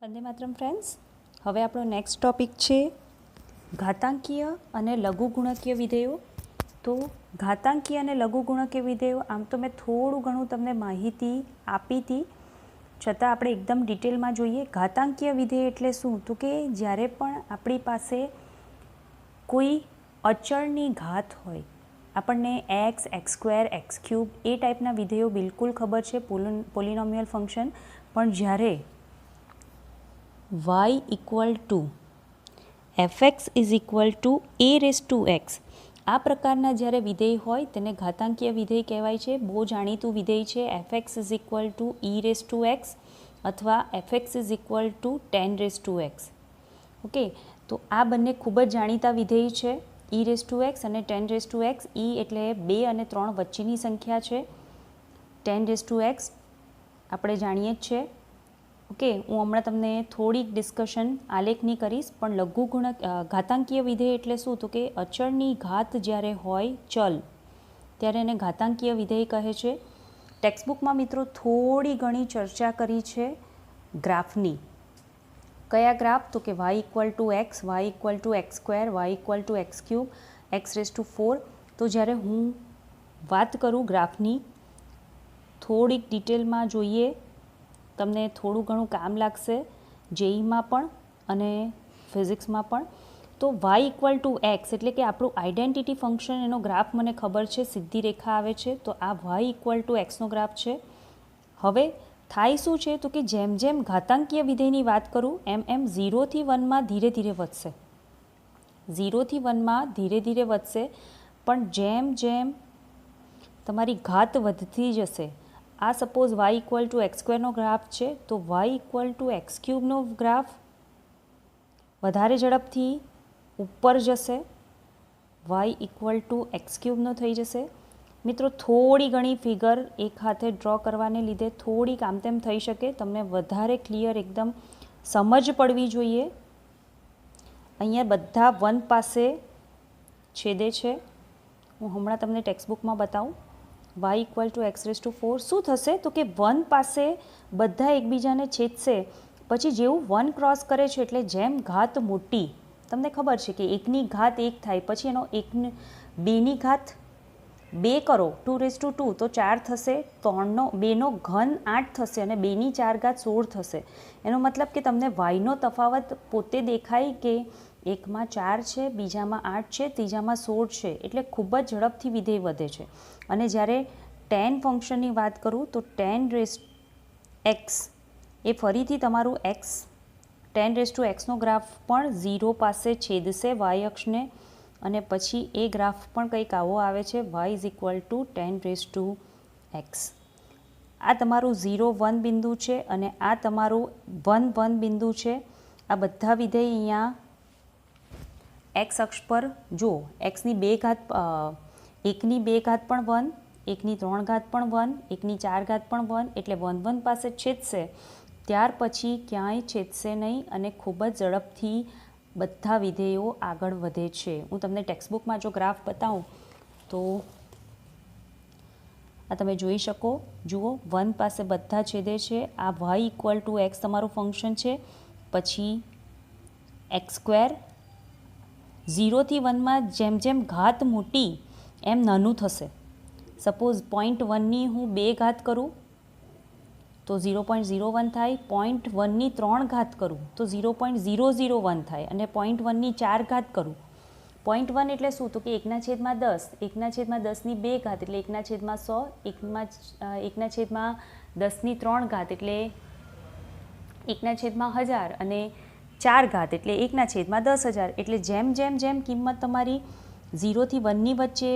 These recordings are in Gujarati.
વંદે માતરમ ફ્રેન્ડ્સ, હવે આપણો નેક્સ્ટ ટોપિક છે ઘાતાંકીય અને લઘુગુણકીય વિધેયો. તો ઘાતાંકીય અને લઘુગુણકીય વિધેયો આમ તો મેં થોડું ઘણું તમને માહિતી આપી હતી, છતાં આપણે એકદમ ડિટેલમાં જોઈએ. ઘાતાંકીય વિધેય એટલે શું? તો કે જ્યારે પણ આપણી પાસે કોઈ અચળની ઘાત હોય, આપણને x, x square, x cube એ ટાઈપના વિધેયો બિલકુલ ખબર છે, પોલિનોમિયલ ફંક્શન. પણ જ્યારે y equal two fx is equal to a raise to x આ પ્રકારના જ્યારે વિધેય હોય તેને ઘાતાંકીય વિધેય કહેવાય છે. બહુ જાણીતું વિધેય છે fx is equal two e raise to x અથવા fx is equal two 10 raise to x. Okay, તો આ બંને ખૂબ જ જાણીતા વિધેય છે, e રેસ ટુ x અને 10 રેસ ટુ x. e એટલે 2 અને 3 વચ્ચેની સંખ્યા છે, 10 રેસ ટુ x આપણે જાણીએ જ છે. ઓકે, હું હમણાં તમને થોડીક ડિસ્કશન આલેખની કરીશ. પણ ઘાતાંકીય વિધેય એટલે શું? તો કે અચળની ઘાત જ્યારે હોય ચલ, ત્યારે એને ઘાતાંકીય વિધેય કહે છે. ટેક્સ્ટબુકમાં મિત્રો થોડી ઘણી ચર્ચા કરી છે ગ્રાફની. કયા ગ્રાફ? તો કે y equal to x, y equal to x square, y equal to x cube, x raise to 4. તો જ્યારે હું વાત કરું ગ્રાફની, થોડીક ડિટેલમાં જોઈએ, તમને થોડું ઘણું કામ લાગશે જેઈમાં પણ અને ફિઝિક્સમાં પણ. તો y ઇક્વલ ટુ એક્સ એટલે કે આપણું આઈડેન્ટિટી ફંક્શન, એનો ગ્રાફ મને ખબર છે, સીધી રેખા આવે છે. તો આ y ઇક્વલ ટુ એક્સનો ગ્રાફ છે. હવે થાય શું છે? તો કે જેમ જેમ ઘાતાંકીય વિધેયની વાત કરું એમ એમ 0થી 1માં ધીરે ધીરે વધશે, 0થી 1માં ધીરે ધીરે વધશે. પણ જેમ જેમ તમારી ઘાત વધતી જશે, આ suppose y equal to x સ્ક્વેરનો ગ્રાફ છે, તો y ઇક્વલ ટુ એક્સ ક્યુબનો ગ્રાફ વધારે ઝડપથી ઉપર જશે, y ઇક્વલ ટુ એક્સ ક્યુબનો થઈ જશે. મિત્રો થોડી ઘણી ફિગર એક હાથે ડ્રો કરવાને લીધે થોડીક આમ તેમ થઈ શકે, તમને વધારે ક્લિયર એકદમ સમજ પડવી જોઈએ. અહીંયા બધા 1 પાસે છેદે છે, હું હમણાં તમને ટેક્સ્ટબુકમાં બતાવું. y equal to x raise to 4 શું થશે? તો કે 1 પાસે બધા એકબીજાને છેદશે. પછી જેવું 1 ક્રોસ કરે છે એટલે જેમ ઘાત મોટી, તમને ખબર છે કે 1ની ઘાત 1 થાય, પછી એનો 2ની ઘાત 2 કરો, 2 રેસ ટુ 2 તો 4 થશે, 2નો ઘન 8 થશે અને 2ની 4 ઘાત 16 થશે. એનો મતલબ કે તમને yનો તફાવત પોતે દેખાય કે એકમાં 4 છે, બીજામાં 8 છે, ત્રીજામાં 16 છે. એટલે ખૂબ જ ઝડપથી વિધેય વધે છે. અને જ્યારે tan ફંક્શનની વાત કરું તો tan રેસ એક્સ એ ફરીથી તમારું એક્સ, tan રેસ ટુ એક્સનો ગ્રાફ પણ 0 પાસે છેદશે y અક્ષને, અને પછી એ ગ્રાફ પણ કંઈક આવો આવે છે, y is equal two 10 raise to x. આ તમારું 0, 1 બિંદુ છે અને આ તમારું 1, 1 બિંદુ છે. આ બધા વિધેય અહીંયા એક્સ અક્ષ પર જો એક્સની 2 ઘાત, 1ની 2 ઘાત પણ 1, 1ની 3 ઘાત પણ 1, 1ની 4 ઘાત પણ 1, એટલે 1, 1 પાસે છેદશે, ત્યાર પછી ક્યાંય છેદશે નહીં અને ખૂબ જ ઝડપથી બધા વિધેયો આગળ વધે છે. હું તમને ટેક્સ્ટબુકમાં જો ગ્રાફ બતાવું તો આ તમે જોઈ શકો, જુઓ 1 પાસે બધા છેદે છે. આ y ઇક્વલ ટુ એક્સ તમારું ફંક્શન છે. પછી એક્સ સ્ક્વેર 0થી 1માં જેમ જેમ ઘાત મોટી એમ નાનું થશે. સપોઝ 0.1ની હું 2 ઘાત કરું તો 0.01 થાય, 0.1ની 3 ઘાત કરું તો 0.001 થાય, અને 0.1ની 4 ઘાત કરું. 0.1 એટલે શું? તો કે 1/10, 1/10ની 2 ઘાત એટલે 1/100, 1/10ની 3 ઘાત એટલે 1/1000 અને 4 ઘાત એટલે 1/10,000. એટલે જેમ જેમ જેમ કિંમત તમારી 0થી 1ની વચ્ચે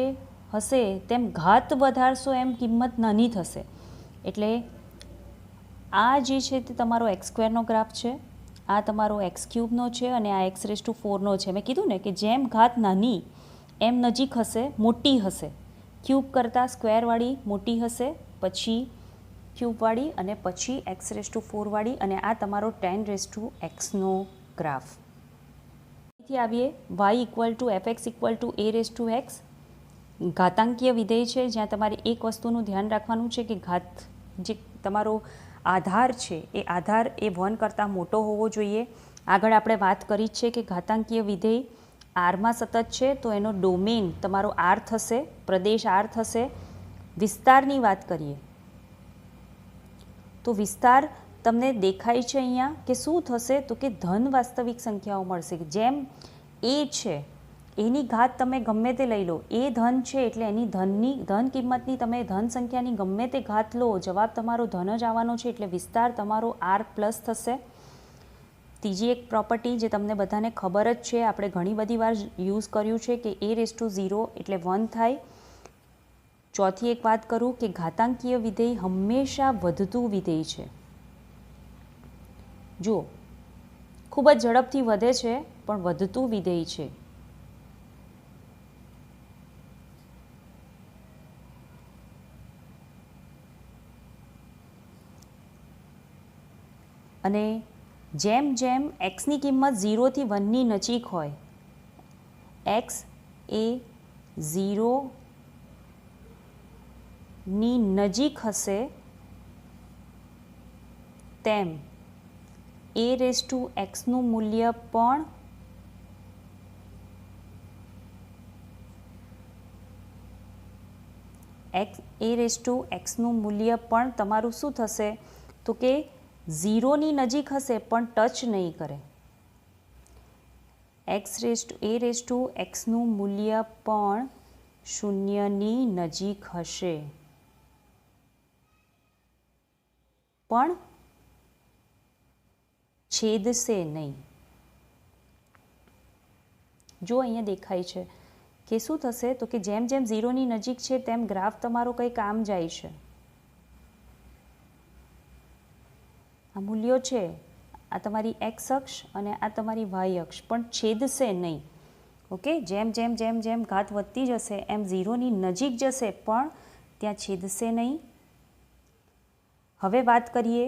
હશે તેમ ઘાત વધારશો એમ કિંમત નાની થશે. એટલે આ જે છે તે તમારો એક્સ સ્ક્વેરનો ગ્રાફ છે, આ તમારો એક્સ ક્યુબનો છે અને આ એક્સ રેસ ટુ 4નો છે. મેં કીધું ને કે જેમ ઘાત નાની એમ નજીક હશે, મોટી હશે. ક્યુબ કરતાં સ્ક્વેરવાળી મોટી હશે, પછી ક્યુબવાળી અને પછી એક્સ રેસ ટુ 4વાળી, અને આ તમારો 10 રેસ ટુ એક્સનો ગ્રાફ. અહીંથી આવીએ y equal two fx equal to a raise to x. ઘાતાંકીય વિધેય છે જ્યાં તમારે એક વસ્તુનું ધ્યાન રાખવાનું છે કે ઘાત જે તમારો આધાર છે એ આધાર એ 1 કરતાં મોટો હોવો જોઈએ. આગળ આપણે વાત કરી જ છે કે ઘાતાંકીય વિધેય આરમાં સતત છે તો એનો ડોમેન તમારો આર થશે, પ્રદેશ આર થશે. વિસ્તારની વાત કરીએ તો વિસ્તાર તમને દેખાય છે અહીંયા કે શું થશે તો કે ધન વાસ્તવિક સંખ્યાઓ મળશે. જેમ એ છે એની ઘાત તમે ગમે તે લઈ લો, એ ધન છે એટલે એની ધન કિંમતની તમે ધન સંખ્યાની ગમે તે ઘાત લો, જવાબ તમારો ધન જ આવવાનો છે એટલે વિસ્તાર તમારો આર પ્લસ થશે. ત્રીજી એક પ્રોપર્ટી જે તમને બધાને ખબર જ છે, આપણે ઘણી બધી વાર યુઝ કર્યું છે કે a⁻0 એટલે 1 થાય. ચોથી એક વાત કરું કે ઘાતાંકીય વિધેય હંમેશા વધતું વિધેય છે. જો ખૂબ જ ઝડપથી વધે છે પણ વધતું વિધેય છે. અને જેમ જેમ એક્સની કિંમત 0 થી 1ની નજીક હોય, એક્સ એ 0 ની નજીક હશે તેમ a⁻x મૂલ્ય પણ a⁻x મૂલ્ય પણ તમારું શું થશે તો કે 0ની નજીક હશે પણ ટચ નહીં કરે. a⁻x મૂલ્ય પણ 0ની નજીક હશે પણ છેદશે નહીં. જો અહીંયા દેખાય છે કે શું થશે તો કે જેમ જેમ 0ની નજીક છે તેમ ગ્રાફ તમારો કંઈક આમ જાય છે. આ મૂલ્યો છે, આ તમારી એક્સ અક્ષ અને આ તમારી વાય અક્ષ, પણ છેદશે નહીં. ઓકે, જેમ જેમ જેમ જેમ ઘાત વધતી જશે એમ 0ની નજીક જશે પણ ત્યાં છેદશે નહીં. હવે વાત કરીએ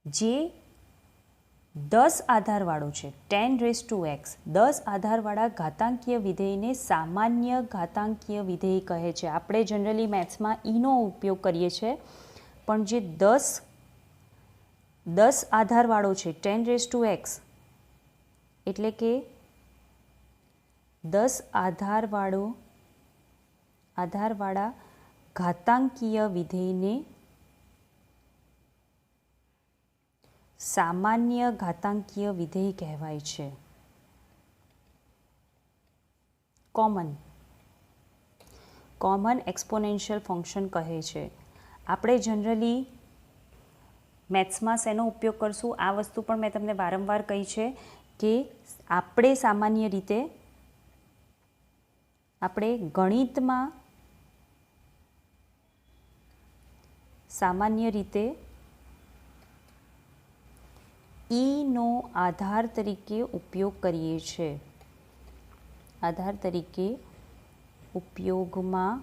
જે 10 આધારવાળો છે, 10⁻x, 10 આધારવાળા ઘાતાંકીય વિધેયને સામાન્ય ઘાતાંકીય વિધેય કહે છે. આપણે જનરલી મેથ્સમાં ઈનો ઉપયોગ કરીએ છીએ, પણ જે 10 આધારવાળો છે 10⁻x એટલે કે 10 આધારવાળા ઘાતાંકીય વિધેયને સામાન્ય ઘાતાંકીય વિધેય કહેવાય છે. કોમન એક્સપોનેન્શિયલ ફંક્શન કહે છે. આપણે જનરલી મેથ્સમાં શેનો ઉપયોગ કરશું, આ વસ્તુ પણ મેં તમને વારંવાર કહી છે કે આપણે ગણિતમાં સામાન્ય રીતે ઈનો આધાર તરીકે ઉપયોગ કરીએ છીએ. આધાર તરીકે ઉપયોગમાં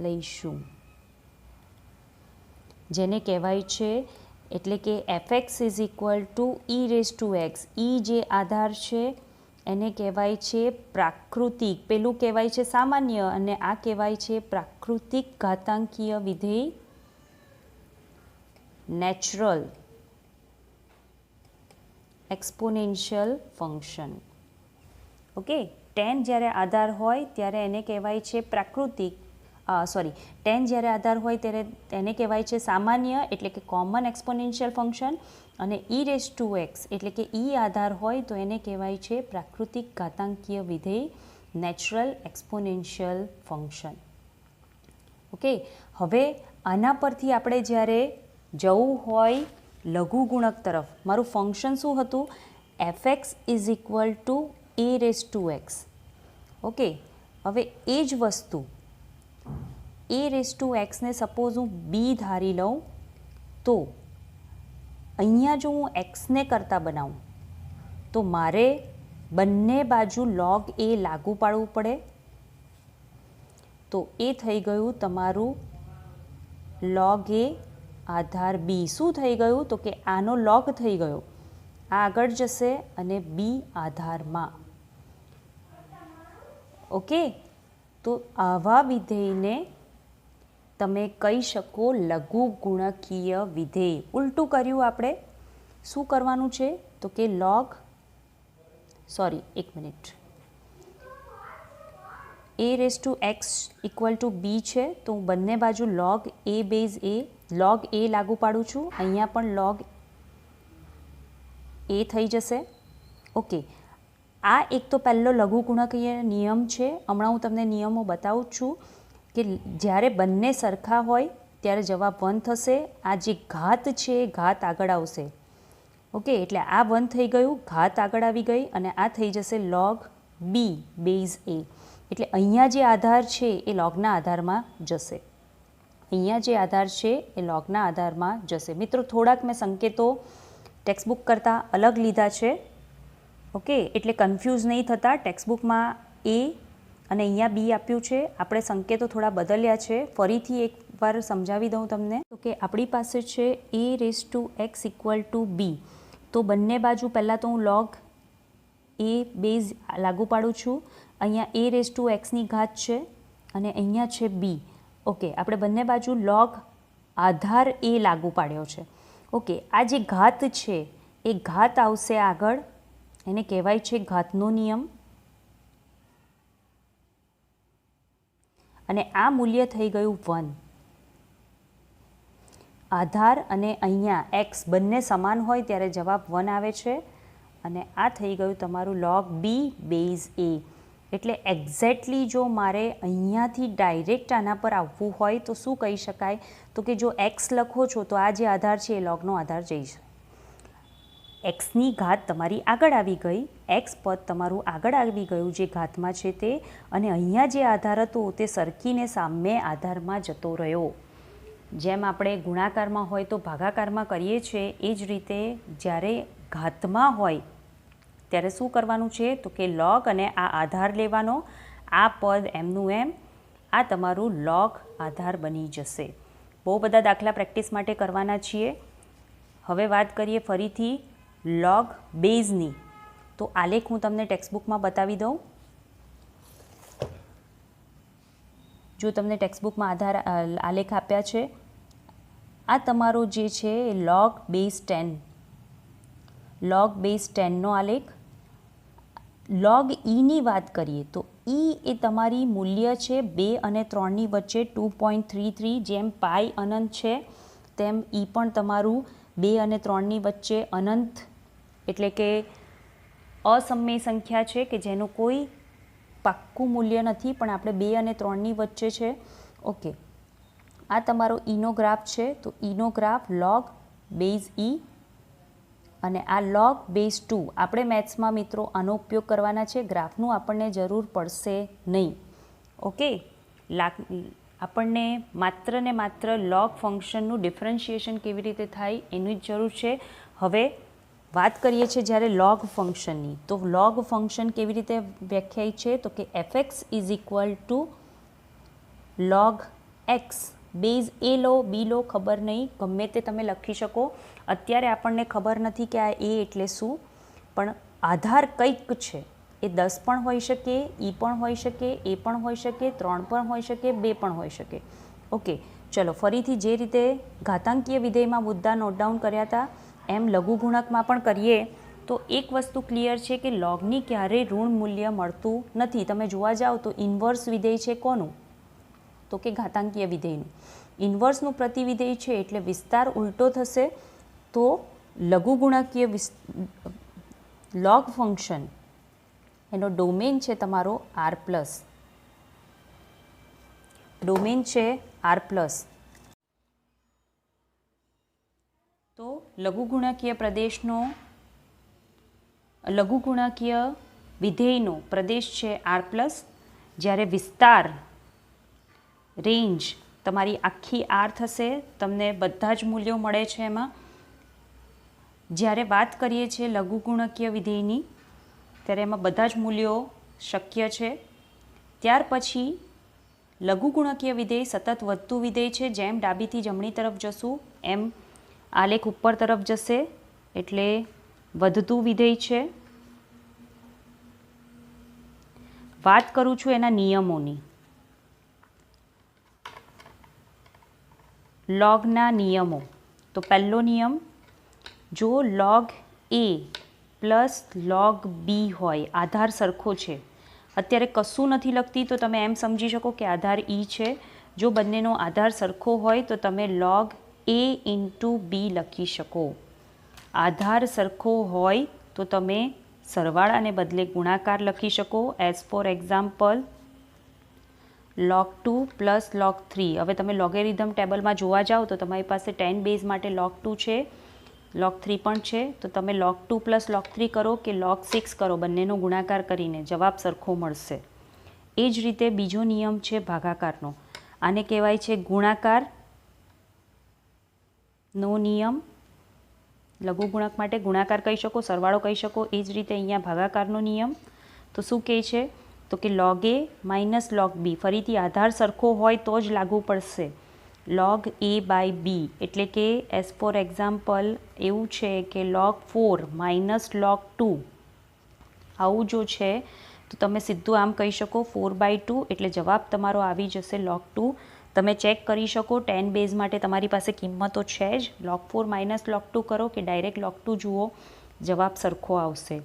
લઈશું, જેને કહેવાય છે એટલે કે fx = e⁻x. જે આધાર છે એને કહેવાય છે પ્રાકૃતિક, પેલું કહેવાય છે સામાન્ય અને આ કહેવાય છે પ્રાકૃતિક ઘાતાંકીય વિધેય, નેચરલ એક્સપોનેન્શિયલ ફંક્શન. ઓકે, 10 જ્યારે આધાર હોય ત્યારે એને કહેવાય છે પ્રાકૃતિક, 10 જ્યારે આધાર હોય ત્યારે એને કહેવાય છે સામાન્ય એટલે કે કોમન એક્સપોનેન્શિયલ ફંક્શન, અને e⁻x એટલે કે આધાર હોય તો એને કહેવાય છે પ્રાકૃતિક ઘાતાંકીય વિધેય, નેચરલ એક્સપોનેન્શિયલ ફંક્શન. ઓકે, હવે આના પરથી આપણે જ્યારે જવું હોય લઘુગુણક તરફ, મારું ફંક્શન શું હતું, fx = a⁻x. ઓકે, હવે એ જ વસ્તુ a⁻x ને સપોઝ હું બી ધારી લઉં તો અહીંયા જો હું એક્સને કરતાં બનાવું તો મારે બંને બાજુ log a લાગુ પાડવું પડે. તો એ થઈ ગયું તમારું log a આધાર બી. શું થઈ ગયું તો કે આનો log થઈ ગયો, આ આગળ જશે અને બી આધારમાં. ઓકે, તો આવા વિધેયને તમે કહી શકો લઘુ ગુણકીય વિધેય. ઉલટું કર્યું આપણે. શું કરવાનું છે તો કે a raise to x equal to b છે, તો હું બંને બાજુ log a base log a લાગુ પાડું છું. અહીંયા પણ log a થઈ જશે. ઓકે, આ એક તો પહેલો લઘુ ગુણકીય નિયમ છે. હમણાં હું તમને નિયમો બતાવું છું કે જ્યારે બંને સરખા હોય ત્યારે જવાબ 1 થશે. આ જે ઘાત છે એ ઘાત આગળ આવશે. ઓકે, એટલે આ 1 થઈ ગયું, ઘાત આગળ આવી ગઈ અને આ થઈ જશે log b બેઝ a. એટલે અહીંયા જે આધાર છે એ લોગના આધારમાં જશે. અહીંયા જે આધાર છે એ લોગના આધારમાં જશે. મિત્રો, થોડાક મેં સંકેતો ટેક્સ્ટબુક કરતાં અલગ લીધા છે. ઓકે, એટલે કન્ફ્યુઝ નહીં થતા. ટેક્સ્ટબુકમાં a અને અહીંયા b આપ્યું છે, આપણે સંકેતો થોડા બદલ્યા છે. ફરીથી એકવાર સમજાવી દઉં તમને. તો કે આપણી પાસે છે a raise to x equal to b. તો બંને બાજુ પહેલાં તો હું log a બેઝ લાગુ પાડું છું. અહીંયા a રેઝ ટુ એક્સની ઘાત છે અને અહીંયા છે b. ઓકે, આપણે બંને બાજુ log આધાર a લાગુ પાડ્યો છે. ઓકે, આ જે ઘાત છે એ ઘાત આવશે આગળ, એને કહેવાય છે ઘાતનો નિયમ. અને આ મૂલ્ય થઈ ગયું 1. આધાર અને અહીંયા x બંને સમાન હોય ત્યારે જવાબ 1 આવે છે. અને આ થઈ ગયું તમારું log b બેઝ a. એટલે એક્ઝેક્ટલી જો મારે અહીંયાથી ડાયરેક્ટ આના પર આવવું હોય તો શું કહી શકાય તો કે જો x લખો છો તો આ જે આધાર છે એ લોગનો આધાર જઈશ. એક્સની ઘાત તમારી આગળ આવી ગઈ, એક્સ પદ તમારું આગળ આવી ગયું જે ઘાતમાં છે તે, અને અહીંયા જે આધાર હતો તે સરખીને સામે આધારમાં જતો રહ્યો. જેમ આપણે ગુણાકારમાં હોય તો ભાગાકારમાં કરીએ છીએ એ જ રીતે જ્યારે ઘાતમાં હોય ત્યારે શું કરવાનું છે તો કે log અને આ આધાર લેવાનો. આ પદ એમનું એમ, આ તમારું log આધાર બની જશે. બહુ બધા દાખલા પ્રેક્ટિસ માટે કરવાના છીએ. હવે વાત કરીએ ફરીથી log બેઝની. તો આલેખ હું તમને ટેક્સ્ટબુકમાં બતાવી દઉં. જો તમને ટેક્સ્ટબુકમાં આલેખ આપ્યા છે, આ તમારો જે છે log બેઝ 10, log બેઝ 10નો આલેખ. log ની વાત કરીએ તો એ તમારી મૂલ્ય છે 2 અને 3ની વચ્ચે 2.33. જેમ પાઈ અનંત છે તેમ પણ તમારું 2 અને 3ની વચ્ચે અનંત એટલે કે અસમય સંખ્યા છે કે જેનું કોઈ પાક્કું મૂલ્ય નથી, પણ આપણે 2 અને 3ની વચ્ચે છે. ઓકે, આ તમારો ઈનો ગ્રાફ છે. તો ઈનો ગ્રાફ log બેઝ e અને આ log બેઝ 2. આપણે મેથ્સમાં મિત્રો આનો ઉપયોગ કરવાના છે. ગ્રાફનું આપણને જરૂર પડશે નહીં. ઓકે, આપણને માત્ર ને માત્ર log ફંક્શનનું ડિફરન્શિએશન કેવી રીતે થાય એની જ જરૂર છે. હવે વાત કરીએ છીએ જ્યારે log ફંક્શનની. તો log ફંક્શન કેવી રીતે વ્યાખ્યાયિત છે તો કે fx is equal to log x. Base a લો b લો ખબર નહીં, ગમે તે તમે લખી શકો. અત્યારે આપણને ખબર નથી કે આ a એટલે શું, પણ આધાર કંઈક છે. એ 10 પણ હોઈ શકે, e પણ હોઈ શકે, a પણ હોઈ શકે, 3 પણ હોઈ શકે, 2 પણ હોઈ શકે. ઓકે, ચલો ફરીથી જે રીતે ઘાતાંકીય વિધેયમાં મુદ્દા નોટ ડાઉન કર્યા હતા એમ લઘુગુણકમાં પણ કરીએ તો એક વસ્તુ ક્લિયર છે કે લોગની ક્યારેય ઋણ મૂલ્ય મળતું નથી. તમે જોવા જાઓ તો ઇન્વર્સ વિધેય છે કોનું તો કે ઘાતાંકીય વિધેયનું. ઇન્વર્સનું પ્રતિવિધેય છે એટલે વિસ્તાર ઉલટો થશે. તો લઘુગુણકીય લોગ ફંક્શન એનો ડોમેન છે તમારો R+. ડોમેન છે R+. તો લઘુગુણકીય પ્રદેશનો લઘુગુણકીય વિધેયનો પ્રદેશ છે R+. જ્યારે વિસ્તાર રેન્જ તમારી આખી R થશે, તમને બધા જ મૂલ્યો મળે છે એમાં. જ્યારે વાત કરીએ છીએ લઘુગુણકીય વિધેયની ત્યારે એમાં બધા જ મૂલ્યો શક્ય છે. ત્યાર પછી લઘુગુણકીય વિધેય સતત વધતું વિધેય છે. જેમ ડાબીથી જમણી તરફ જશું એમ આલેખ ઉપર તરફ જશે, એટલે વધતું વિધેય છે. વાત કરું છું એના નિયમોની. લોગના નિયમો. તો પહેલો નિયમ, જો log a plus log b હોય, આધાર સરખો છે. અત્યારે કશું નથી લખતી તો તમે એમ સમજી શકો કે આધાર e છે. જો બંનેનો આધાર સરખો હોય તો તમે log a ઇન્ટુ b લખી શકો. આધાર સરખો હોય તો તમે સરવાળાને બદલે ગુણાકાર લખી શકો. As for example log 2 plus log 3. હવે તમે લોગેરિધમ ટેબલમાં જોવા જાઓ તો તમારી પાસે 10 બેઝ માટે log 2 છે, log 3 પણ છે. તો તમે log 2 પ્લસ log 3 કરો કે log 6 કરો, બંનેનો ગુણાકાર કરીને જવાબ સરખો મળશે. એ જ રીતે બીજો નિયમ છે ભાગાકારનો. આને કહેવાય છે ગુણાકારનો નિયમ. લઘુગુણક માટે ગુણાકાર કહી શકો, સરવાળો કહી શકો. એ જ રીતે અહીંયા ભાગાકારનો નિયમ. તો શું કહે છે? તો કે log a minus log b. ફરીથી આધાર સરખો હોય તો જ લાગુ પડશે. log a બાય b એટલે કે એઝ ફોર એક્ઝામ્પલ એવું છે કે log 4 માઇનસ log 2. આવું જો છે તો તમે સીધું આમ કહી શકો 4/2 એટલે જવાબ તમારો આવી જશે log 2. તમે ચેક કરી શકો 10 બેઝ માટે તમારી પાસે કિંમતો છે જ. log 4 માઇનસ log 2 કરો કે ડાયરેક્ટ log 2 જુઓ, જવાબ સરખો આવશે.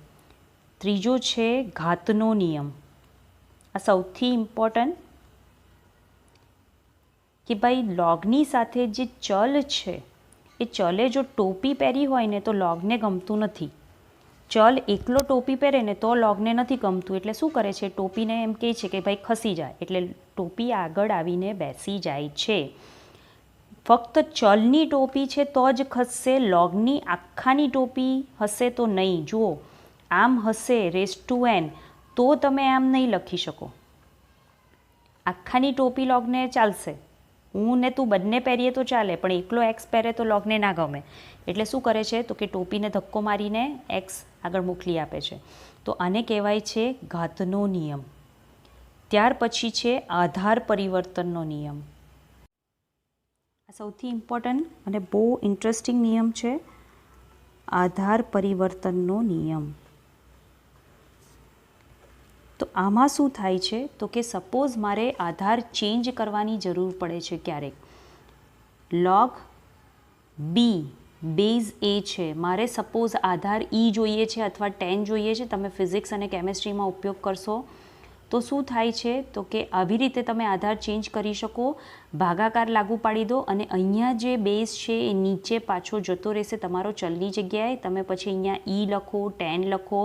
ત્રીજો છે ઘાતનો નિયમ. આ સૌથી ઇમ્પોર્ટન્ટ કે ભાઈ લોગની સાથે જે ચલ છે એ ચલે જો ટોપી પહેરી હોય ને તો લોગને ગમતું નથી. ચલ એકલો ટોપી પહેરે ને તો લોગને નથી ગમતું. એટલે શું કરે છે? ટોપીને એમ કહે છે કે ભાઈ ખસી જાય. એટલે ટોપી આગળ આવીને બેસી જાય છે. ફક્ત ચલની ટોપી છે તો જ ખસશે, લોગની આખાની ટોપી હશે તો નહીં. જુઓ, આમ હશે રેઝ ટુ n તો તમે આમ નહીં લખી શકો. આખાની ટોપી લોગને ચાલશે, હું ને તું બંને પહેરીએ તો ચાલે, પણ એકલો એક્સ પહેરે તો લોગને ના ગમે. એટલે શું કરે છે? તો કે ટોપીને ધક્કો મારીને એક્સ આગળ મોકલી આપે છે. તો આને કહેવાય છે ઘાતનો નિયમ. ત્યાર પછી છે આધાર પરિવર્તનનો નિયમ. આ સૌથી ઇમ્પોર્ટન્ટ અને બહુ ઇન્ટરેસ્ટિંગ નિયમ છે, આધાર પરિવર્તનનો નિયમ. તો આમાં શું થાય છે? તો કે સપોઝ મારે આધાર ચેન્જ કરવાની જરૂર પડે છે ક્યારેક. log b બેઝ a છે, મારે સપોઝ આધાર e જોઈએ છે અથવા 10 જોઈએ છે. તમે ફિઝિક્સ અને કેમેસ્ટ્રીમાં ઉપયોગ કરશો તો શું થાય છે? તો કે આવી રીતે તમે આધાર ચેન્જ કરી શકો. ભાગાકાર લાગુ પાડી દો અને અહીંયા જે બેઝ છે એ નીચે પાછો જતો રહેશે તમારો ચલની જગ્યાએ. તમે પછી અહીંયા e લખો, 10 લખો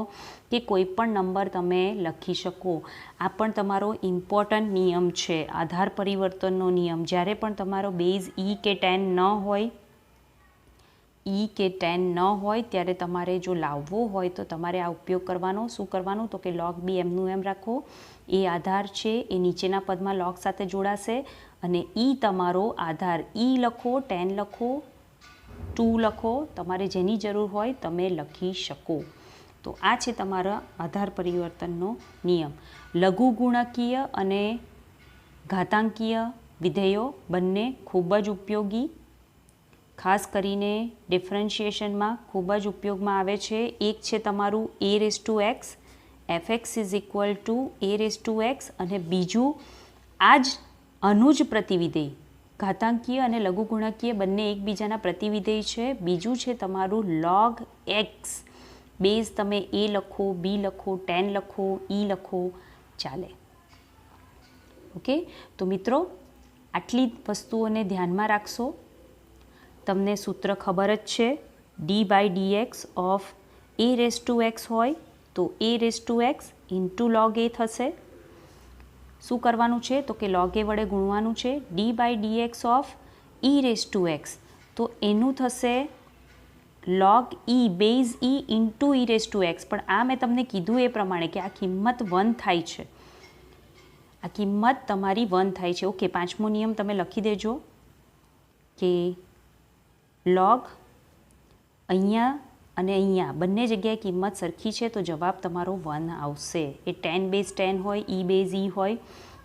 કે કોઈ પણ નંબર તમે લખી શકો. આ પણ તમારો ઇમ્પોર્ટન્ટ નિયમ છે, આધાર પરિવર્તનનો નિયમ. જ્યારે પણ તમારો બેઝ e કે 10 ન હોય, ત્યારે તમારે જો લાવવો હોય તો તમારે આ ઉપયોગ કરવાનો. શું કરવાનું? તો કે log b એમનું એમ રાખો. એ આધાર છે એ નીચેના પદમાં log સાથે જોડાશે અને e તમારો આધાર. e લખો, 10 લખો, 2 લખો, તમારે જેની જરૂર હોય તમે લખી શકો. તો આ છે તમારા આધાર પરિવર્તનનો નિયમ. લઘુગુણકીય અને ઘાતાંકીય વિધેયો બંને ખૂબ જ ઉપયોગી, ખાસ કરીને ડિફરન્શિએશનમાં ખૂબ જ ઉપયોગમાં આવે છે. એક છે તમારું a raise to x, fx is equal to a raise to x, અને બીજું આ જ આનું જ પ્રતિવિધેય. ઘાતાંકીય અને લઘુગુણકીય બંને એકબીજાના પ્રતિવિધેય છે. બીજું છે તમારું log x. બેઝ તમે a લખો, b લખો, 10 લખો, e લખો, ચાલે. ઓકે, તો મિત્રો આટલી વસ્તુઓને ધ્યાનમાં રાખશો. તમને સૂત્ર ખબર જ છે, d/dx of a raise to x હોય તો a raise to x into log a થશે. શું કરવાનું છે? તો કે log a વડે ગુણવાનું છે. d/dx of e raise to x તો એનું થશે log e base e into e raise to x. પણ આ મેં તમને કીધું એ પ્રમાણે કે આ કિંમત 1 થાય છે, આ કિંમત તમારી 1 થાય છે. ઓકે, પાંચમો નિયમ તમે લખી દેજો કે log અહીંયા અને અહીંયા બંને જગ્યાએ કિંમત સરખી છે તો જવાબ તમારો 1 આવશે. એ 10 બેઝ 10 હોય, e બેઝ e હોય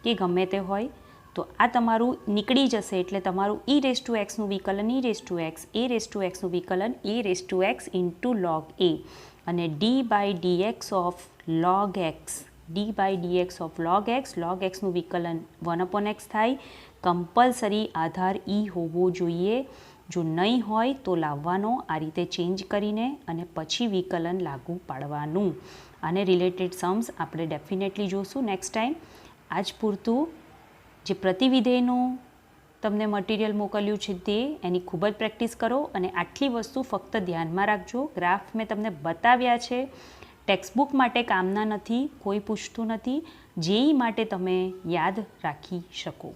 કે ગમે તે હોય તો આ તમારું નીકળી જશે. એટલે તમારું e રેઝ ટુ એક્સનું વિકલન e raise to x, a raise to એક્સનું વિકલન a raise to x into log a, અને d/dx of log x, d/dx of log x, log xનું વિકલન 1/x થાય કમ્પલસરી આધાર ઈ હોવો જોઈએ. જો નહીં હોય તો લાવવાનો, આ રીતે ચેન્જ કરીને અને પછી વિકલન લાગુ પાડવાનું. આને રિલેટેડ સમ્સ આપણે ડેફિનેટલી જોશું નેક્સ્ટ ટાઈમ. આજ પૂરતું જે પ્રતિવિધેયનું તમને મટીરિયલ મોકલ્યું છે તે એની ખૂબ જ પ્રેક્ટિસ કરો અને આટલી વસ્તુ ફક્ત ધ્યાનમાં રાખજો. ગ્રાફ મેં તમને બતાવ્યા છે, ટેક્સ્ટબુક માટે કામના નથી, કોઈ પૂછતું નથી, જેઈ માટે તમે યાદ રાખી શકો.